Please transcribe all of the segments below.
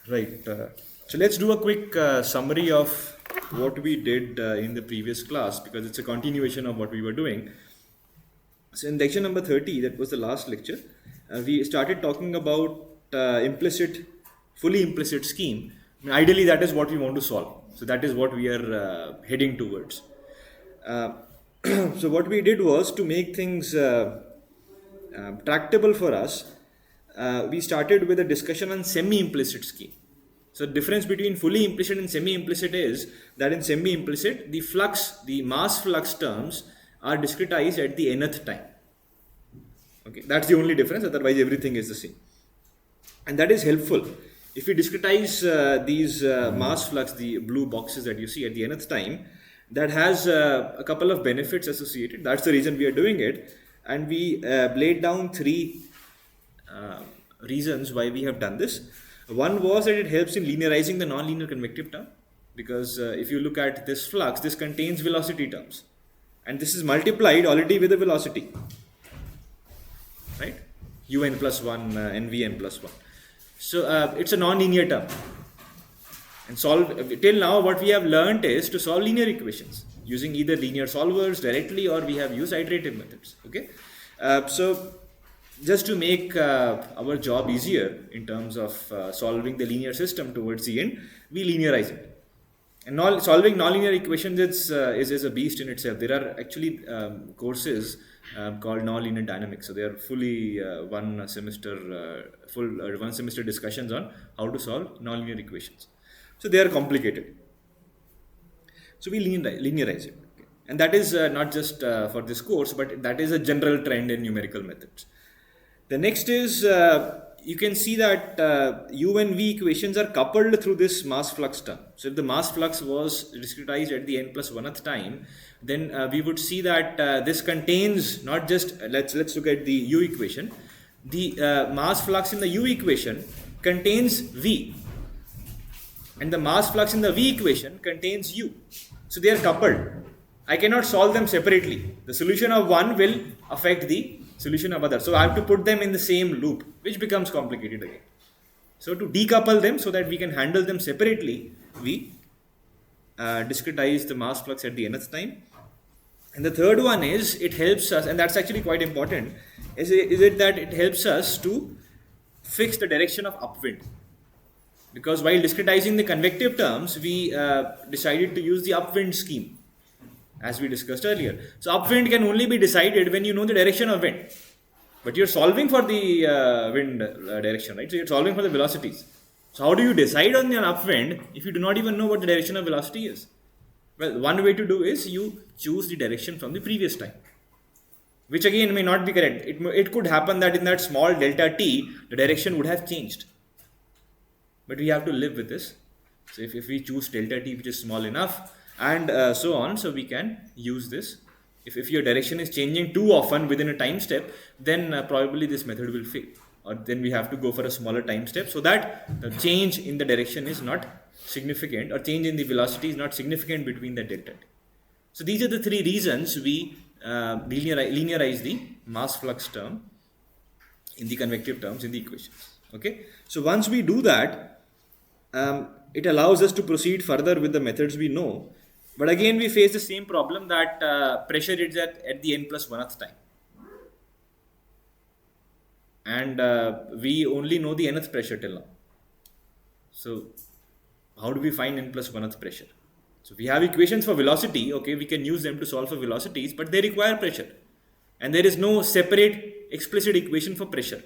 Right. So let's do a quick summary of what we did in the previous class because it's a continuation of what we were doing. So in lecture number 30, that was the last lecture, we started talking about fully implicit scheme. I mean, ideally, that is what we want to solve. So that is what we are heading towards. Uh, so what we did was to make things tractable for us. We started with a discussion on semi-implicit scheme. So the difference between fully implicit and semi-implicit is that in semi-implicit, the mass flux terms are discretized at the nth time. Okay, that's the only difference. Otherwise, everything is the same, and that is helpful. If we discretize these mass flux, the blue boxes that you see at the nth time, that has a couple of benefits associated. That's the reason we are doing it, and we laid down three reasons why we have done this. One was that it helps in linearizing the nonlinear convective term, because if you look at this flux, this contains velocity terms, and this is multiplied already with a velocity, right? Un plus 1, nvn plus 1. So it's a nonlinear term. And till now what we have learned is to solve linear equations using either linear solvers directly, or we have used iterative methods. Okay, so just to make our job easier in terms of solving the linear system towards the end, we linearize it. And solving nonlinear equations is a beast in itself. There are actually courses called nonlinear dynamics. So they are fully one semester discussions on how to solve nonlinear equations. So they are complicated. So we linearize it. Okay. And that is not just for this course, but that is a general trend in numerical methods. The next is you can see that U and V equations are coupled through this mass flux term. So if the mass flux was discretized at the n plus 1th time, then we would see that this contains not just, let's look at the U equation. The mass flux in the U equation contains V, and the mass flux in the V equation contains U. So they are coupled. I cannot solve them separately. The solution of one will affect the solution of other. So I have to put them in the same loop, which becomes complicated again. So to decouple them so that we can handle them separately, we discretize the mass flux at the nth time. And the third one is it helps us, and that's actually quite important, is it that it helps us to fix the direction of upwind. Because while discretizing the convective terms, we decided to use the upwind scheme, as we discussed earlier. So upwind can only be decided when you know the direction of wind. But you're solving for the wind direction, right? So you're solving for the velocities. So how do you decide on an upwind if you do not even know what the direction of velocity is? Well, one way to do is you choose the direction from the previous time, which again may not be correct. It could happen that in that small delta t, the direction would have changed. But we have to live with this. So if we choose delta t, which is small enough, and so on, so we can use this. If your direction is changing too often within a time step, then probably this method will fail. Or then we have to go for a smaller time step so that the change in the direction is not significant, or change in the velocity is not significant between the delta t. So these are the three reasons we linearize the mass flux term in the convective terms in the equations. Okay. So once we do that, it allows us to proceed further with the methods we know. But again, we face the same problem that pressure is at the n plus 1th time. And we only know the nth pressure till now. So how do we find n plus 1th pressure? So we have equations for velocity. Okay, we can use them to solve for velocities, but they require pressure. And there is no separate explicit equation for pressure.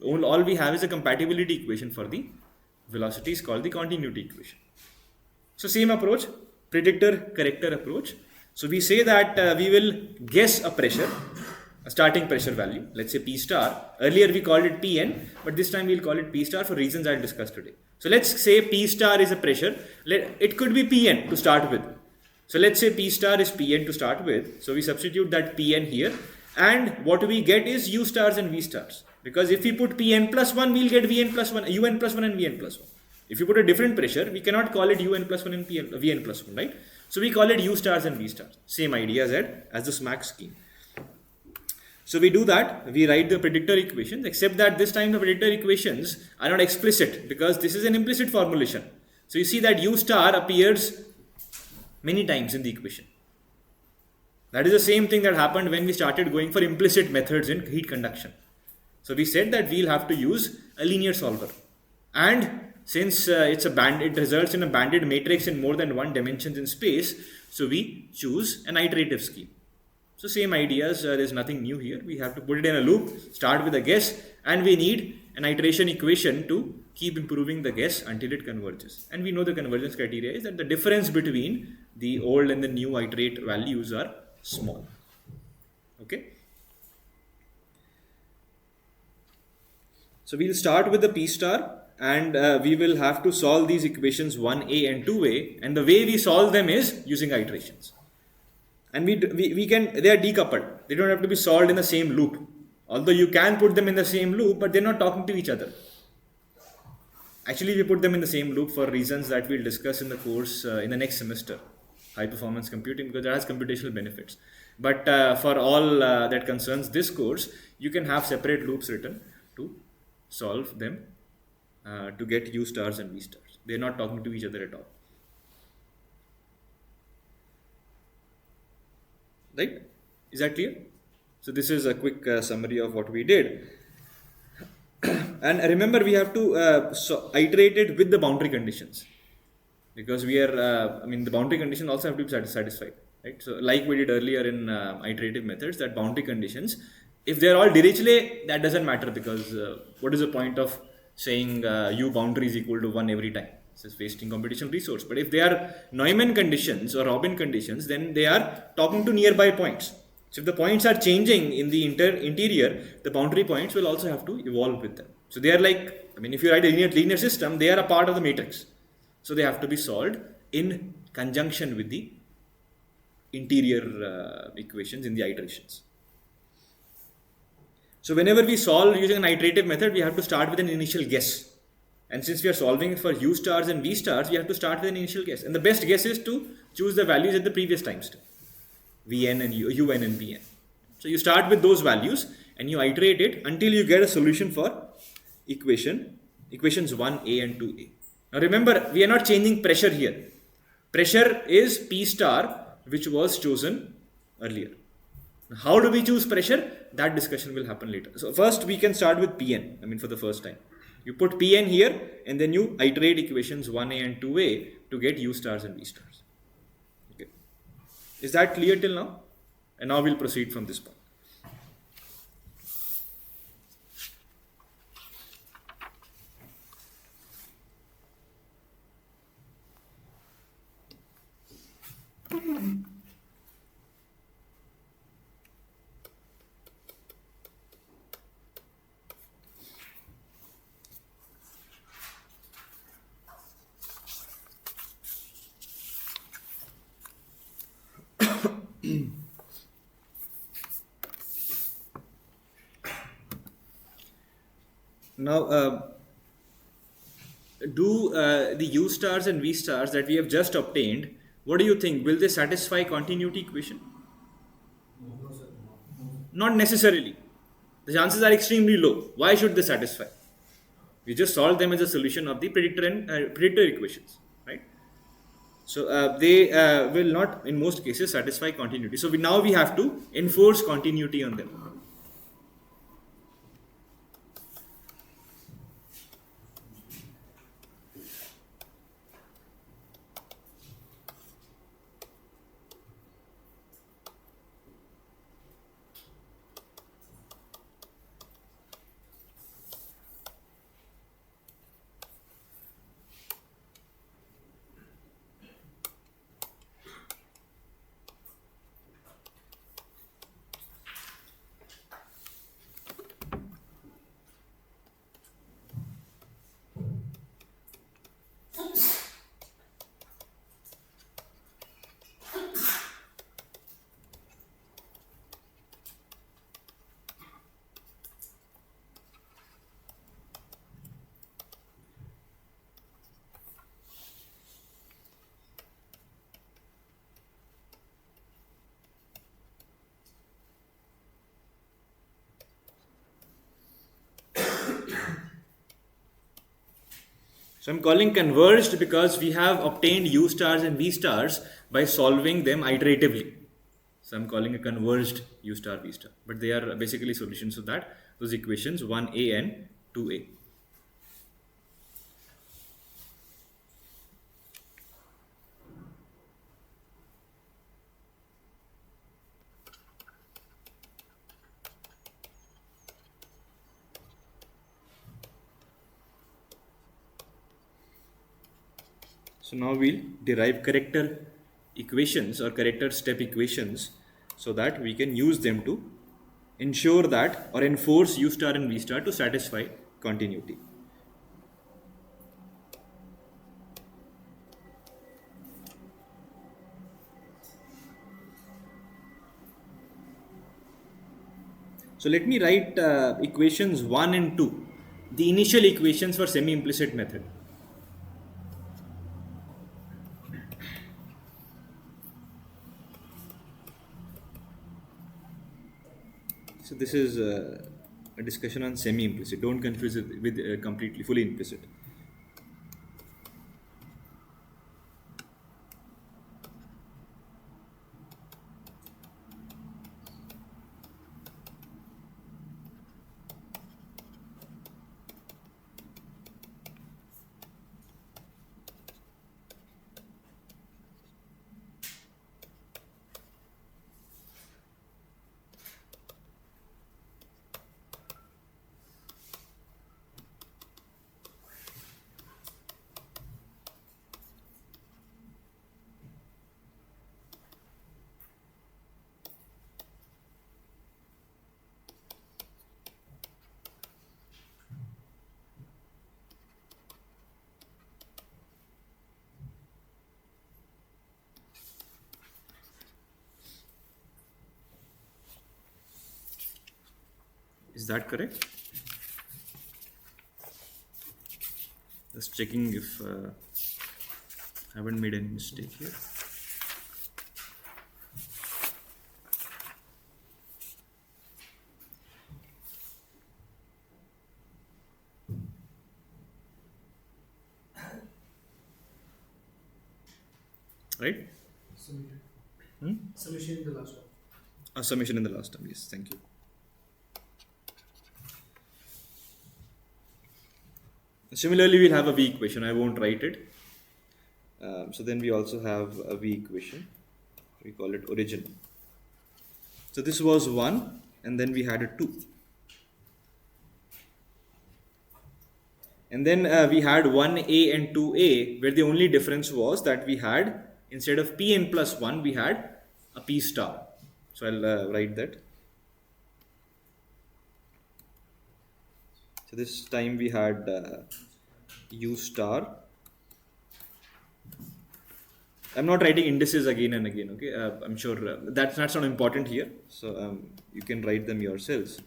All we have is a compatibility equation for the velocities called the continuity equation. So same approach, predictor corrector approach. So we say that we will guess a pressure, a starting pressure value, let's say P star. Earlier we called it Pn, but this time we'll call it P star for reasons I'll discuss today. So let's say P star is a pressure. It could be Pn to start with. So let's say P star is Pn to start with. So we substitute that Pn here, and what we get is U stars and V stars. Because if we put Pn plus 1, we'll get Vn plus 1, Un plus 1 and Vn plus 1. If you put a different pressure, we cannot call it Un plus 1 and Vn plus 1, right? So we call it U stars and V stars. Same idea as the SMAC scheme. So we do that, we write the predictor equations, except that this time the predictor equations are not explicit because this is an implicit formulation. So you see that U star appears many times in the equation. That is the same thing that happened when we started going for implicit methods in heat conduction. So we said that we'll have to use a linear solver. And since it results in a banded matrix in more than one dimensions in space, so we choose an iterative scheme. So same ideas, there's nothing new here. We have to put it in a loop, start with a guess, and we need an iteration equation to keep improving the guess until it converges. And we know the convergence criteria is that the difference between the old and the new iterate values are small. Okay. So we'll start with the P star, and we will have to solve these equations 1a and 2a, and the way we solve them is using iterations. And they are decoupled. They don't have to be solved in the same loop. Although you can put them in the same loop, but they're not talking to each other. Actually, we put them in the same loop for reasons that we'll discuss in the course in the next semester, high performance computing, because that has computational benefits. But for all that concerns this course, you can have separate loops written to solve them to get U stars and V stars. They're not talking to each other at all. Right? Is that clear? So this is a quick summary of what we did. And remember, we have to iterate it with the boundary conditions, because we are, the boundary conditions also have to be satisfied, right? So like we did earlier in iterative methods, that boundary conditions, if they are all Dirichlet, that doesn't matter, because what is the point of saying U boundary is equal to 1 every time? It's wasting computational resource. But if they are Neumann conditions or Robin conditions, then they are talking to nearby points. So if the points are changing in the interior, the boundary points will also have to evolve with them. So they are like, if you write a linear system, they are a part of the matrix. So they have to be solved in conjunction with the interior equations in the iterations. So whenever we solve using an iterative method, we have to start with an initial guess. And since we are solving for U stars and V stars, we have to start with an initial guess. And the best guess is to choose the values at the previous time step, Vn and Un and Vn. So you start with those values and you iterate it until you get a solution for equations 1a and 2a. Now remember, we are not changing pressure here. Pressure is P star, which was chosen earlier. How do we choose pressure? That discussion will happen later. So first we can start with Pn, for the first time. You put Pn here and then you iterate equations 1a and 2a to get U stars and V stars. Okay. Is that clear till now? And now we'll proceed from this point. Now, do the U stars and V stars that we have just obtained, what do you think? Will they satisfy continuity equation? No, sir. No. Not necessarily. The chances are extremely low. Why should they satisfy? We just solve them as a solution of the predictor and predictor equations, right? So they will not, in most cases, satisfy continuity. So now we have to enforce continuity on them. So I'm calling converged because we have obtained u stars and v stars by solving them iteratively. So I'm calling a converged u star v star, but they are basically solutions of that those equations 1a and 2a. So now we'll derive corrector equations or corrector step equations so that we can use them to ensure that or enforce u star and v star to satisfy continuity. So let me write equations 1 and 2, the initial equations for semi-implicit method. So this is a discussion on semi-implicit. Don't confuse it with completely fully implicit. Is that correct? Just checking if I haven't made any mistake here. Right? Submission. Hmm? Submission in the last one. A summation in the last term. Yes, thank you. Similarly, we'll have a v equation. I won't write it. So then we also have a v equation. We call it original. So this was 1 and then we had a 2. And then we had 1a and 2a where the only difference was that we had, instead of pn plus 1, we had a p star. So I'll write that. So this time we had u star. I'm not writing indices again and again, okay? I'm sure that's not important here. So you can write them yourselves.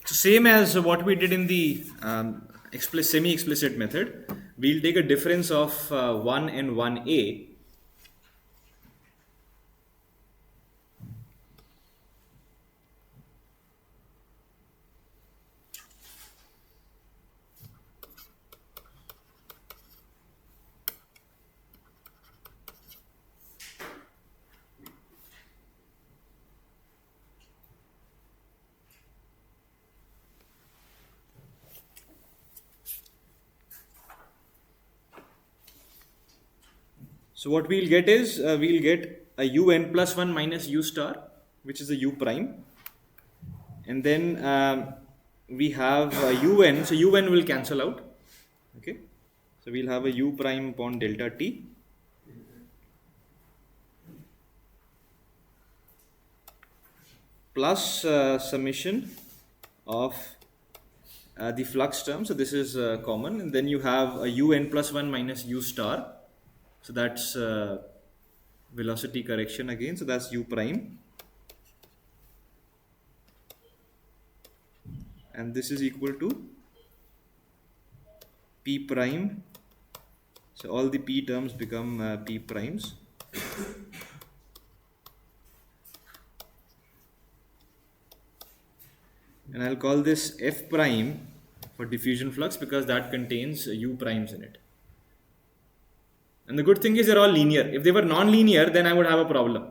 So same as what we did in the semi-explicit method, we'll take a difference of 1 and 1a. So what we'll get is, we'll get a un plus 1 minus u star, which is a u prime. And then we have un, so un will cancel out. Okay. So we'll have a u prime upon delta t. plus summation of the flux term. So this is common, and then you have a un plus 1 minus u star. So that's velocity correction again. So that's u prime, and this is equal to p prime. So all the p terms become p primes. And I'll call this f prime for diffusion flux because that contains u primes in it. And the good thing is they're all linear. If they were non-linear, then I would have a problem.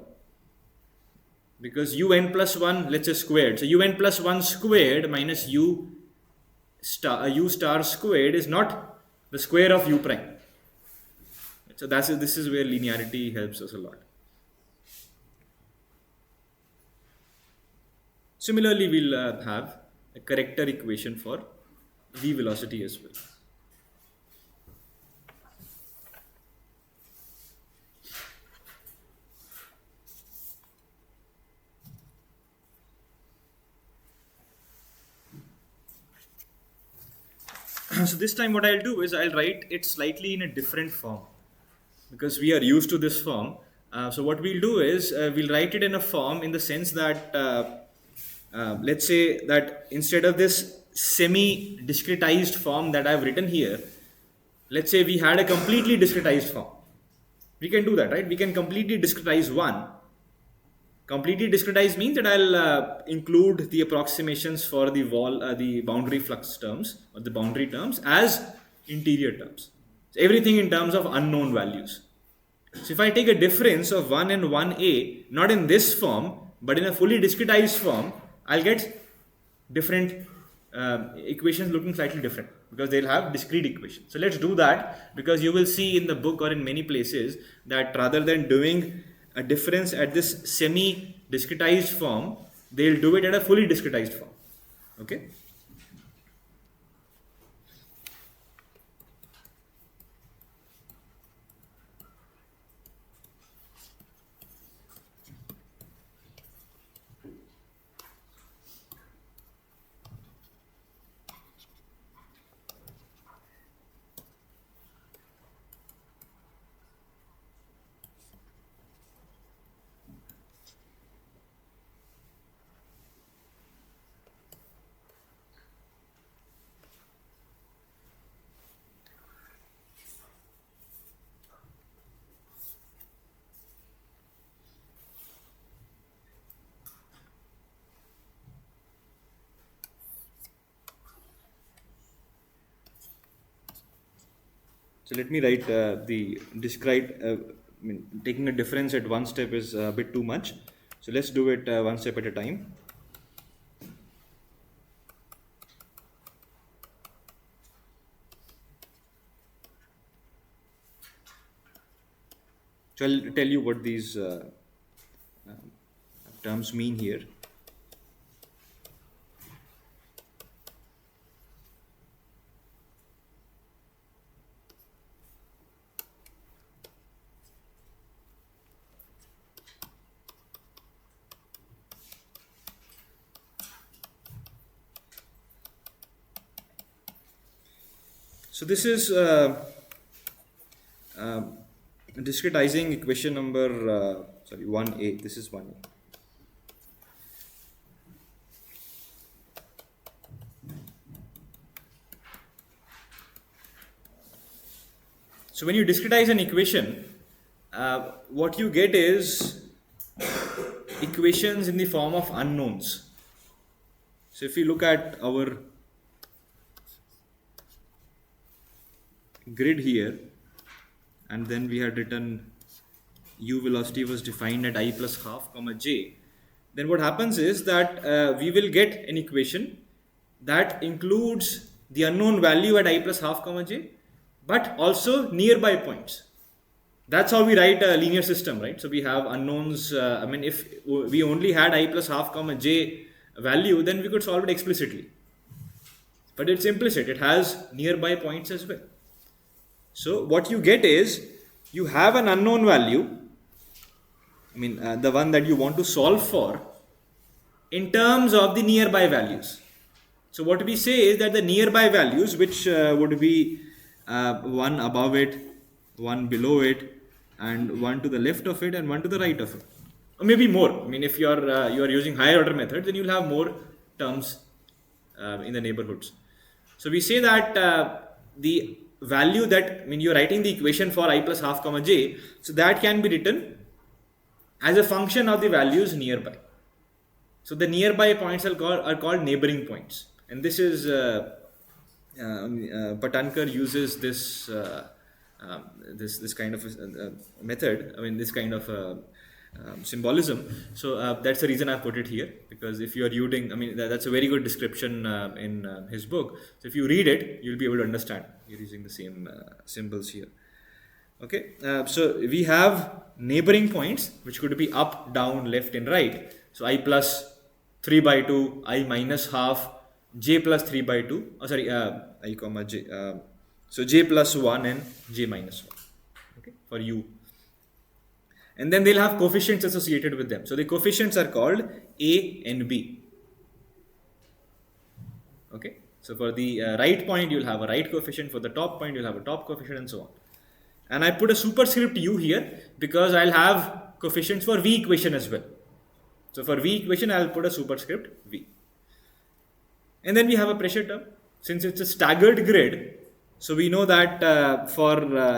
Because un plus 1, let's say squared. So un plus 1 squared minus u star squared is not the square of u prime. So this is where linearity helps us a lot. Similarly, we'll have a corrector equation for v velocity as well. So this time what I'll do is I'll write it slightly in a different form because we are used to this form. So what we'll do is we'll write it in a form in the sense that let's say that instead of this semi-discretized form that I've written here, let's say we had a completely discretized form. We can do that, right? We can completely discretize one. Completely discretized means that I'll include the approximations for the boundary flux terms or the boundary terms as interior terms. So everything in terms of unknown values. So if I take a difference of 1 and 1a, not in this form, but in a fully discretized form, I'll get different equations looking slightly different because they'll have discrete equations. So let's do that because you will see in the book or in many places that rather than doing a difference at this semi-discretized form, they'll do it at a fully discretized form. Okay. So let me write the described, taking a difference at one step is a bit too much. So let's do it one step at a time. So I'll tell you what these terms mean here. So this is discretizing equation number 1a. This is 1a. So when you discretize an equation, what you get is equations in the form of unknowns. So if you look at our grid here, and then we had written u velocity was defined at I plus half comma j, then what happens is that we will get an equation that includes the unknown value at I plus half comma j, but also nearby points. That's how we write a linear system, right? So we have unknowns. If we only had I plus half comma j value, then we could solve it explicitly. But it's implicit. It has nearby points as well. So what you get is you have an unknown value, the one that you want to solve for, in terms of the nearby values. So what we say is that the nearby values, which would be one above it, one below it, and one to the left of it, and one to the right of it, or maybe more. I mean, if you are using higher order methods, then you'll have more terms in the neighborhoods. So we say that the value that, I mean, you're writing the equation for I plus half comma j, so that can be written as a function of the values nearby. So the nearby points are called neighboring points, and this is Patankar uses this kind of method. I mean, this kind of symbolism. So that's the reason I put it here, because if you are using, I mean, that's a very good description in his book. So if you read it, you'll be able to understand. You're using the same symbols here. Okay, so we have neighboring points which could be up, down, left, and right. So I plus 3 by 2, I minus half, j plus 3 by 2. Oh, sorry, I comma j. So j plus 1 and j minus 1. Okay, for u. And then they'll have coefficients associated with them. So the coefficients are called a and b. Okay, so for the right point, you'll have a right coefficient. For the top point, you'll have a top coefficient, and so on. And I put a superscript u here because I'll have coefficients for v equation as well. So for v equation, I'll put a superscript v. And then we have a pressure term. Since it's a staggered grid, so we know that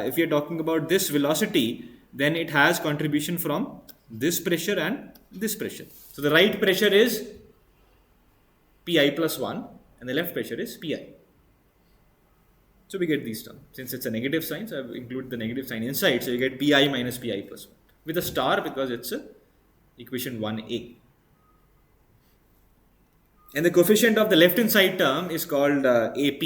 if you're talking about this velocity, then it has contribution from this pressure and this pressure. So the right pressure is pi plus 1 and the left pressure is pi. So we get these terms. Since it's a negative sign, so I've included the negative sign inside. So you get pi minus pi plus 1 with a star because it's a equation 1a. And the coefficient of the left hand side term is called AP,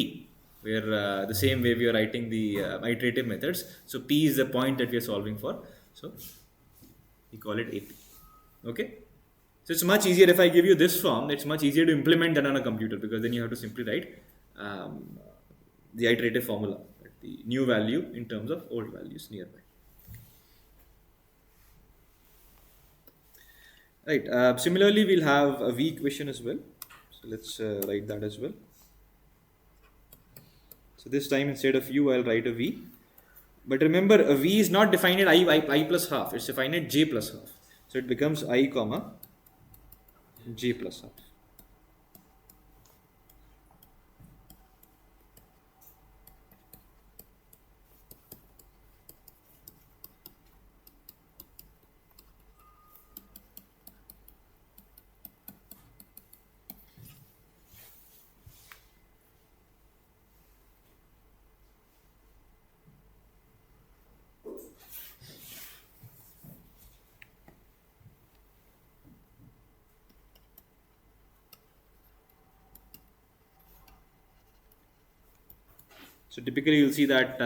where the same way we are writing the iterative methods. So P is the point that we are solving for. So we call it AP. Okay. So it's much easier if I give you this form. It's much easier to implement than on a computer, because then you have to simply write the iterative formula, the new value in terms of old values nearby. Right. Similarly, we'll have a V equation as well. So let's write that as well. So this time instead of U, I'll write a V. But remember, a V is not defined at I plus half. It's defined at j plus half. So it becomes I comma j plus half. So typically you'll see that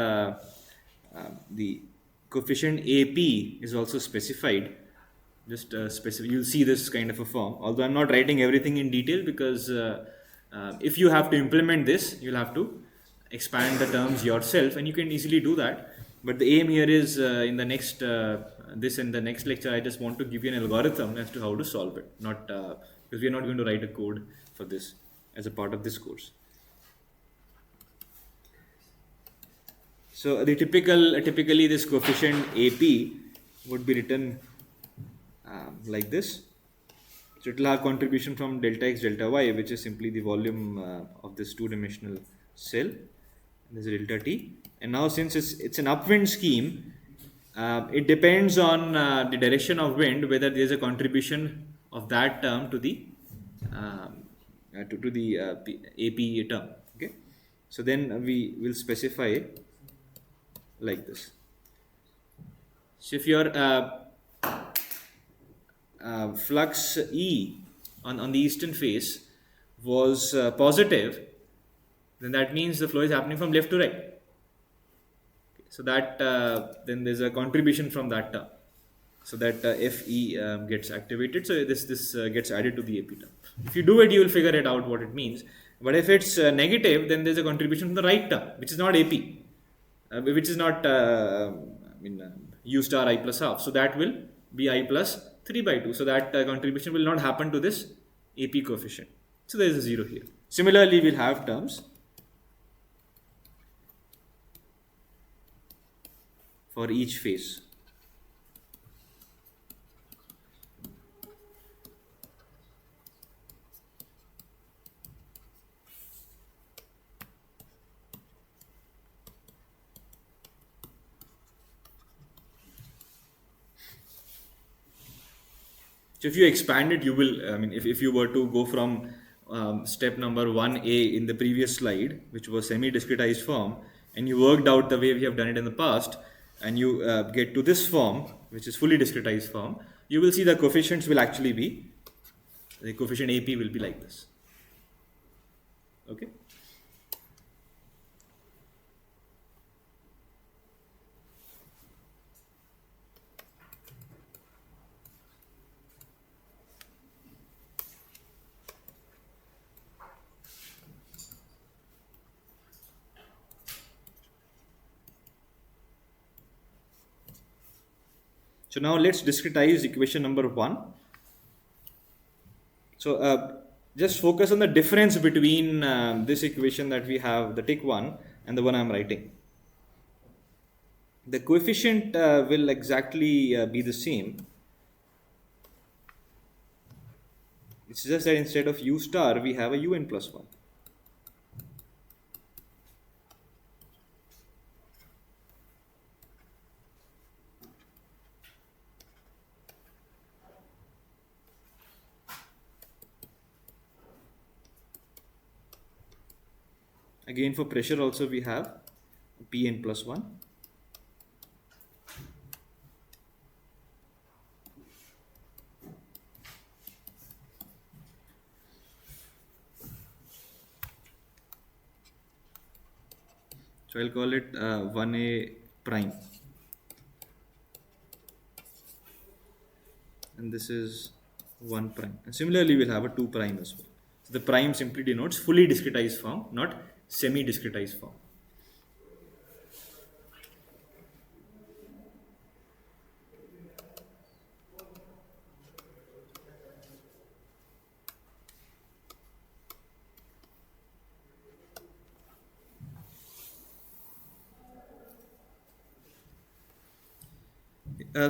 the coefficient AP is also specified. Just specific, you'll see this kind of a form. Although I'm not writing everything in detail, because if you have to implement this, you'll have to expand the terms yourself, and you can easily do that. But the aim here is in the next next lecture, I just want to give you an algorithm as to how to solve it. Not because we are not going to write a code for this as a part of this course. So the typically this coefficient AP would be written like this. So it will have contribution from delta x delta y, which is simply the volume of this two-dimensional cell. There's delta t, and now since it's an upwind scheme, it depends on the direction of wind whether there is a contribution of that term to the AP term. Okay, so then we will specify like this. So if your flux E on the eastern face was positive, then that means the flow is happening from left to right. Okay. So that then there's a contribution from that term, so that FE gets activated. So this gets added to the AP term. If you do it, you will figure it out what it means. But if it's negative, then there's a contribution from the right term, which is not AP. Which is not U star I plus half. So that will be I plus 3 by 2. So that contribution will not happen to this AP coefficient. So there is a 0 here. Similarly, we'll have terms for each phase. So if you expand it, you will, I mean, if you were to go from step number 1A in the previous slide, which was semi-discretized form, and you worked out the way we have done it in the past, and you get to this form, which is fully discretized form, you will see the coefficients will actually be, the coefficient AP will be like this. Okay. So now let's discretize equation number 1. So just focus on the difference between this equation that we have, the tick one, and the one I'm writing. The coefficient will exactly be the same. It's just that instead of u star, we have a un plus 1. Again, for pressure also we have Pn plus 1. So I'll call it 1A prime. And this is 1 prime. And similarly, we'll have a 2 prime as well. So the prime simply denotes fully discretized form, not semi-discretized form.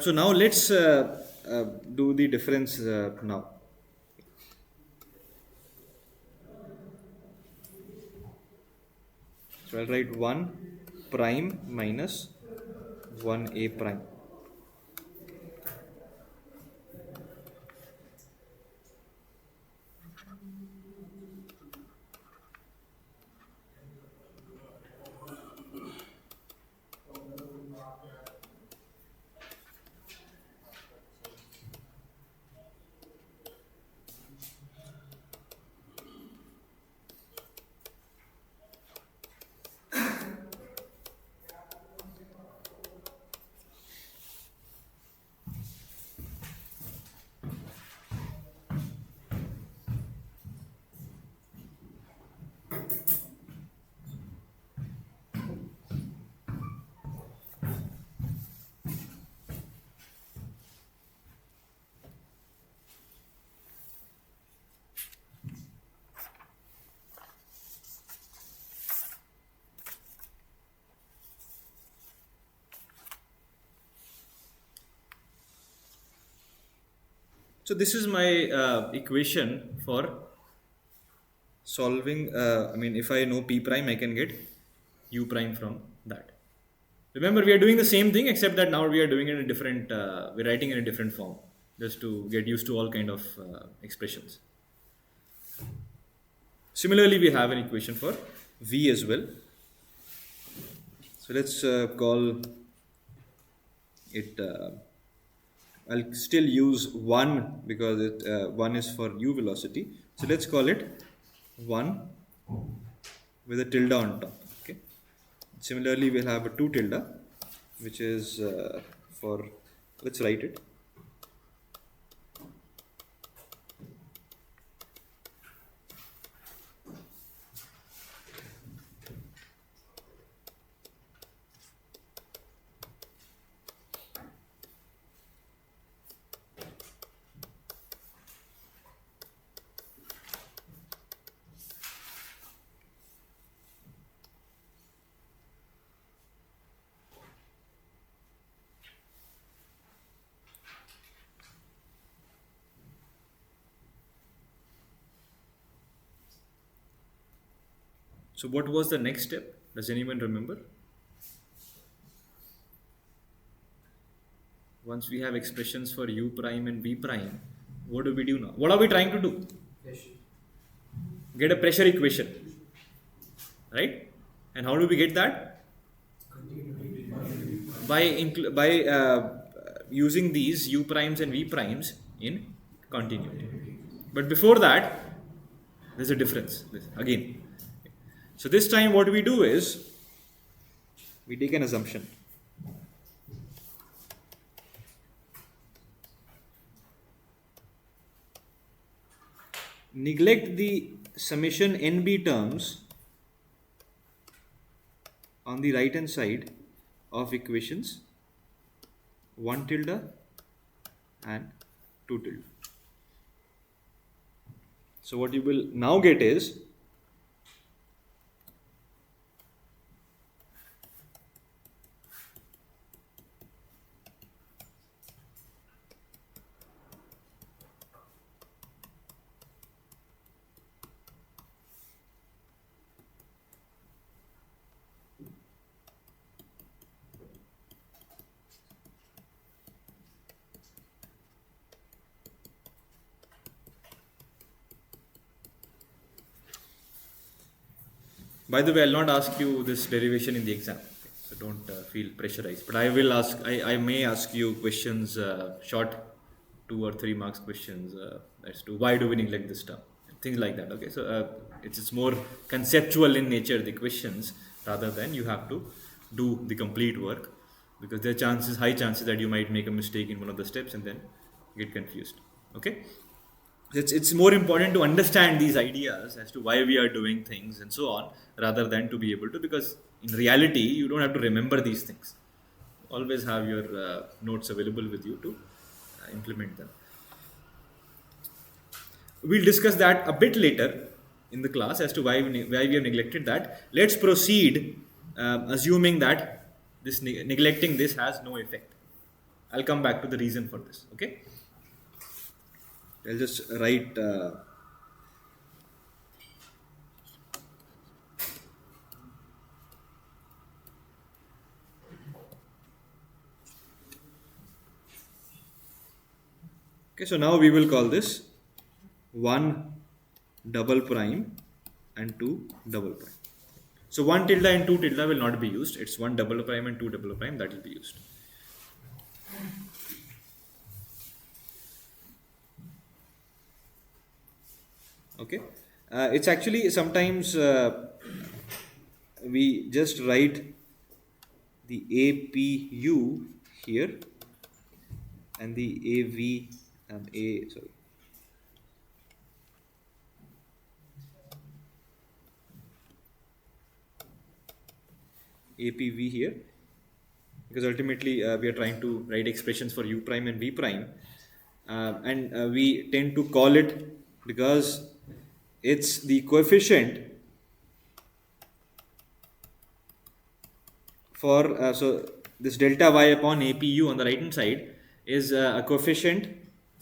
So now let's do the difference now. So I'll write 1 prime minus 1A prime. So this is my equation for solving, I mean, if I know P prime, I can get U prime from that. Remember, we are doing the same thing, except that now we are doing it in a different, we're writing in a different form, just to get used to all kind of expressions. Similarly, we have an equation for V as well. So let's call it, I'll still use 1 because it, 1 is for u velocity. So let's call it 1 with a tilde on top. Okay. Similarly, we'll have a 2 tilde, which is for, let's write it. So what was the next step? Does anyone remember? Once we have expressions for u prime and v prime, what do we do now? What are we trying to do? Pressure. Get a pressure equation, right? And how do we get that? By using these u primes and v primes in continuity. But before that, there's a difference again. So this time what we do is we take an assumption. Neglect the summation nb terms on the right hand side of equations 1 tilde and 2 tilde. So what you will now get is by the way, I'll not ask you this derivation in the exam, okay? So don't feel pressurized. But I will ask, I may ask you questions, short 2 or 3 marks questions as to why do we neglect this term, things like that. Okay, so it's more conceptual in nature, the questions, rather than you have to do the complete work, because there are high chances that you might make a mistake in one of the steps and then get confused. Okay. It's more important to understand these ideas as to why we are doing things and so on, rather than to be able to, because in reality you don't have to remember these things. Always have your notes available with you to implement them. We'll discuss that a bit later in the class as to why we have neglected that. Let's proceed assuming that this neglecting this has no effect. I'll come back to the reason for this. Okay. I'll just write okay, so now we will call this 1 double prime and 2 double prime. So 1 tilde and 2 tilde will not be used. It's 1 double prime and 2 double prime that will be used. Okay, it's actually sometimes we just write the APU here and the APV here, because ultimately we are trying to write expressions for u prime and v prime, and we tend to call it because it's the coefficient for so this delta y upon APU on the right hand side is a coefficient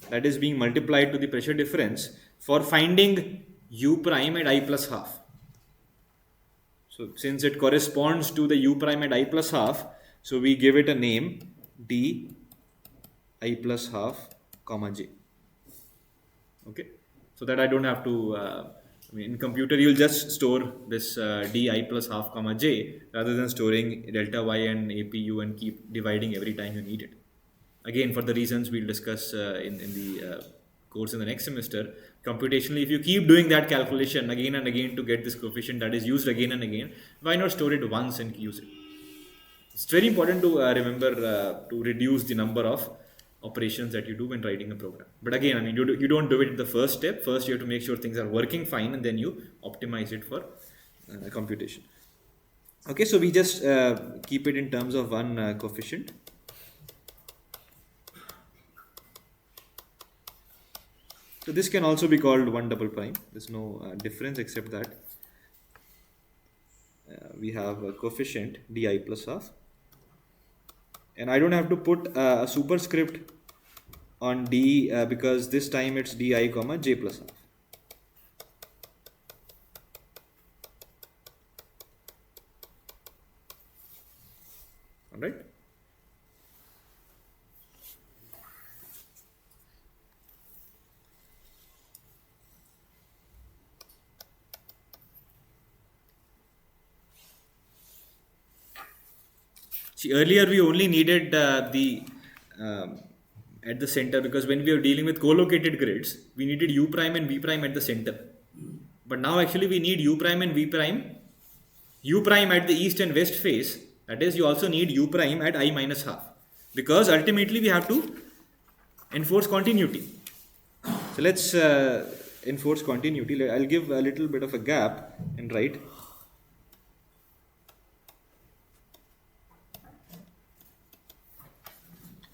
that is being multiplied to the pressure difference for finding u prime at I plus half. So since it corresponds to the u prime at I plus half, so we give it a name d I plus half comma j. Okay, so that I don't have to in computer you'll just store this d I plus half comma j rather than storing delta y and APU and keep dividing every time you need it. Again, for the reasons we'll discuss in the course in the next semester, computationally, if you keep doing that calculation again and again to get this coefficient that is used again and again, why not store it once and use it? It's very important to remember to reduce the number of operations that you do when writing a program. But again, I mean, you don't do it in the first step. First, you have to make sure things are working fine, and then you optimize it for computation. Okay, so we just keep it in terms of one coefficient. So this can also be called 1 double prime. There's no difference except that we have a coefficient di plus half, and I don't have to put a superscript on d because this time it's di comma j plus half. See, earlier we only needed the um, at the center, because when we are dealing with co-located grids, we needed u prime and v prime at the center. But now actually we need u prime and v prime, u prime at the east and west face. That is, you also need u prime at I minus half, because ultimately we have to enforce continuity. So let's enforce continuity. I'll give a little bit of a gap and write.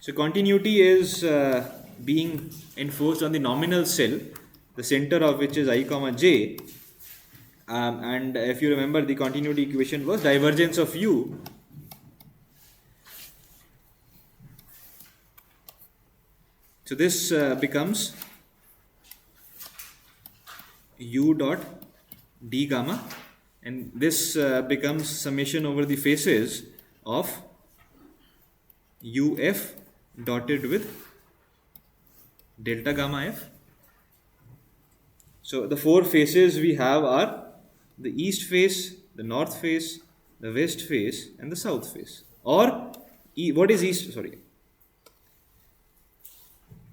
So continuity is being enforced on the nominal cell, the center of which is I comma j. And if you remember, the continuity equation was divergence of u so this becomes u dot d gamma, and this becomes summation over the faces of uf dotted with delta gamma f. So the four faces we have are the east face, the north face, the west face, and the south face. Or what is east? Sorry.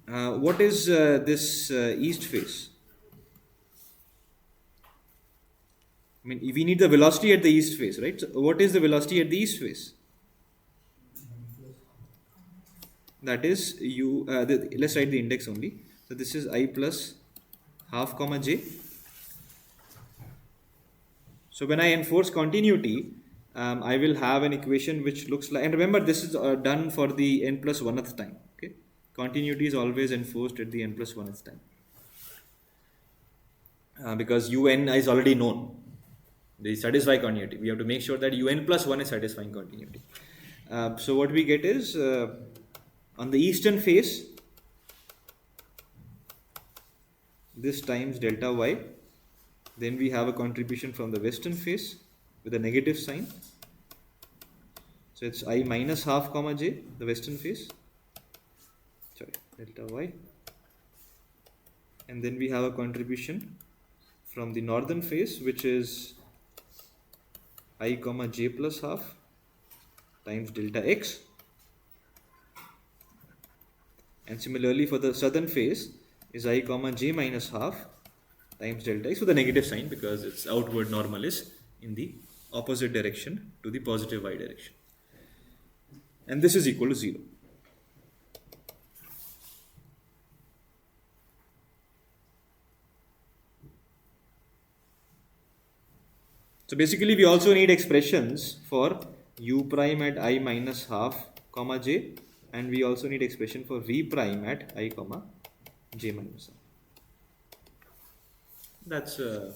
What is this east face? I mean, we need the velocity at the east face, right? So what is the velocity at the east face? That is u. Let's write the index only. So this is I plus half comma j. So when I enforce continuity, I will have an equation which looks like, and remember this is done for the n plus 1th time. Okay, continuity is always enforced at the n plus 1th time because un is already known. They satisfy continuity. We have to make sure that un plus 1 is satisfying continuity. So what we get is on the eastern face, this times delta y. Then we have a contribution from the western face with a negative sign. So it's I minus half comma j, the western face. Sorry, delta y. And then we have a contribution from the northern face, which is I comma j plus half times delta x. And similarly for the southern face is I comma j minus half times delta x with a negative sign, because its outward normal is in the opposite direction to the positive y direction. And this is equal to 0. So basically we also need expressions for u prime at I minus half comma j, and we also need expression for v prime at I comma j minus half. That's the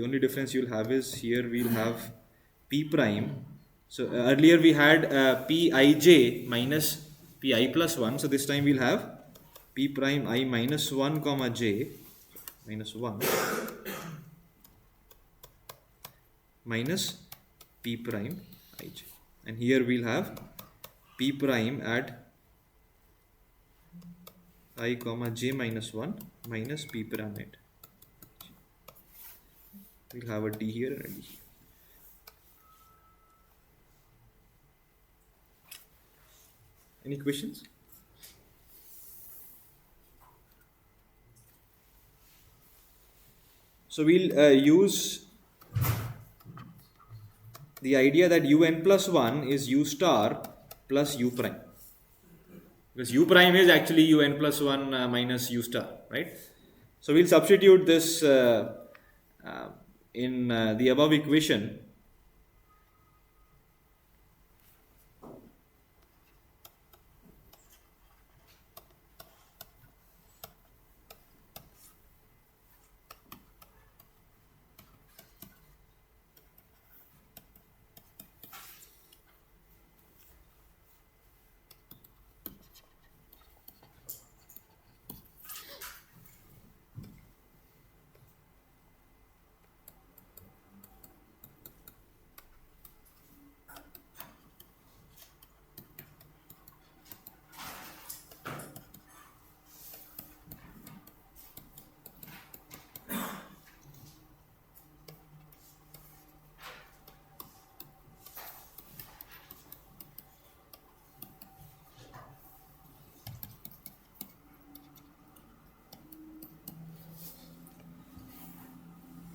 only difference you'll have is here we'll have p prime. So earlier we had pij minus pi plus 1. So this time we'll have p prime I minus 1 comma j minus 1 minus p prime ij. And here we'll have p prime at I comma j minus 1 minus p prime at. We'll have a d here and a d here. Any questions? So we'll use the idea that un plus 1 is u star plus u prime, because u prime is actually un plus 1 minus u star, right? So we'll substitute this in the above equation.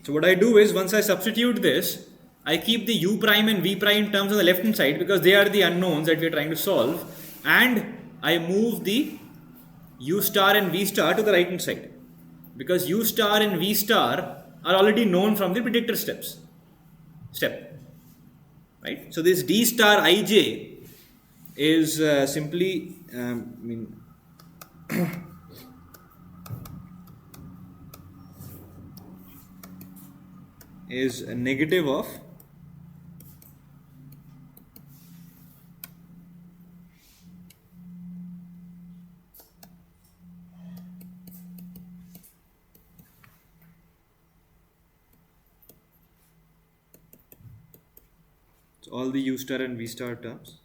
So what I do is once I substitute this, I keep the u prime and v prime terms on the left hand side because they are the unknowns that we are trying to solve, and I move the u star and v star to the right hand side because u star and v star are already known from the predictor step, right? So this d star ij is simply is a negative of all the u star and v star terms.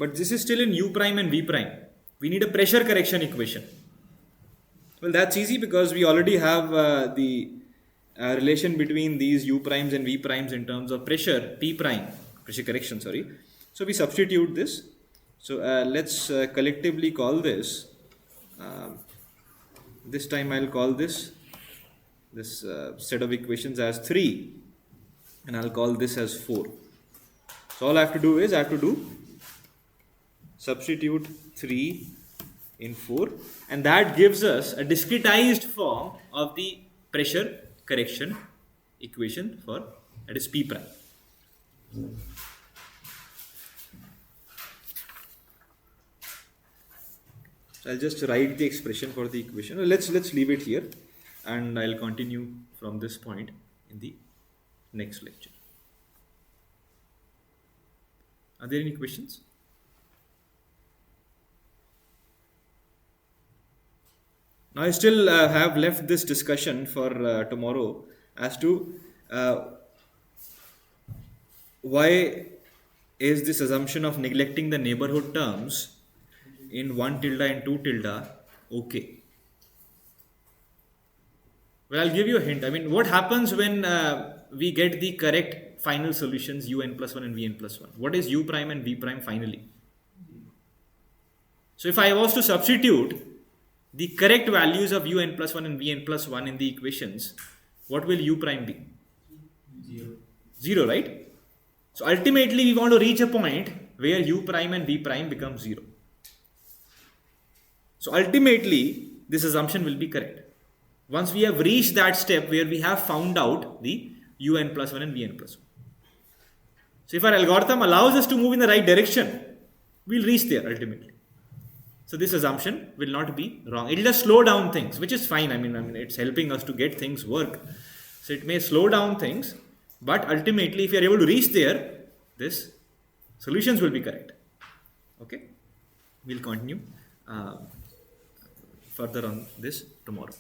But this is still in u prime and v prime. We need a pressure correction equation. Well, that's easy because we already have the relation between these u primes and v primes in terms of pressure, p prime, pressure correction, sorry. So we substitute this. So let's collectively call this, this time I'll call this set of equations as 3, and I'll call this as 4. So all I have to do is substitute 3 in 4, and that gives us a discretized form of the pressure correction equation for, that is p prime. So I'll just write the expression for the equation. Let's leave it here, and I'll continue from this point in the next lecture. Are there any questions? Now I still have left this discussion for tomorrow as to why is this assumption of neglecting the neighborhood terms in 1 tilde and 2 tilde okay. Well, I'll give you a hint. I mean, what happens when we get the correct final solutions un plus 1 and vn plus 1? What is u prime and v prime finally? So if I was to substitute the correct values of un plus 1 and vn plus 1 in the equations, what will u prime be? 0, right? So ultimately we want to reach a point where u prime and v prime become 0. So ultimately this assumption will be correct. Once we have reached that step where we have found out the un plus 1 and vn plus 1. So if our algorithm allows us to move in the right direction, we'll reach there ultimately. So this assumption will not be wrong. It will just slow down things, which is fine. I mean, it's helping us to get things work. So it may slow down things, but ultimately, if you are able to reach there, this solutions will be correct. Okay, we'll continue further on this tomorrow.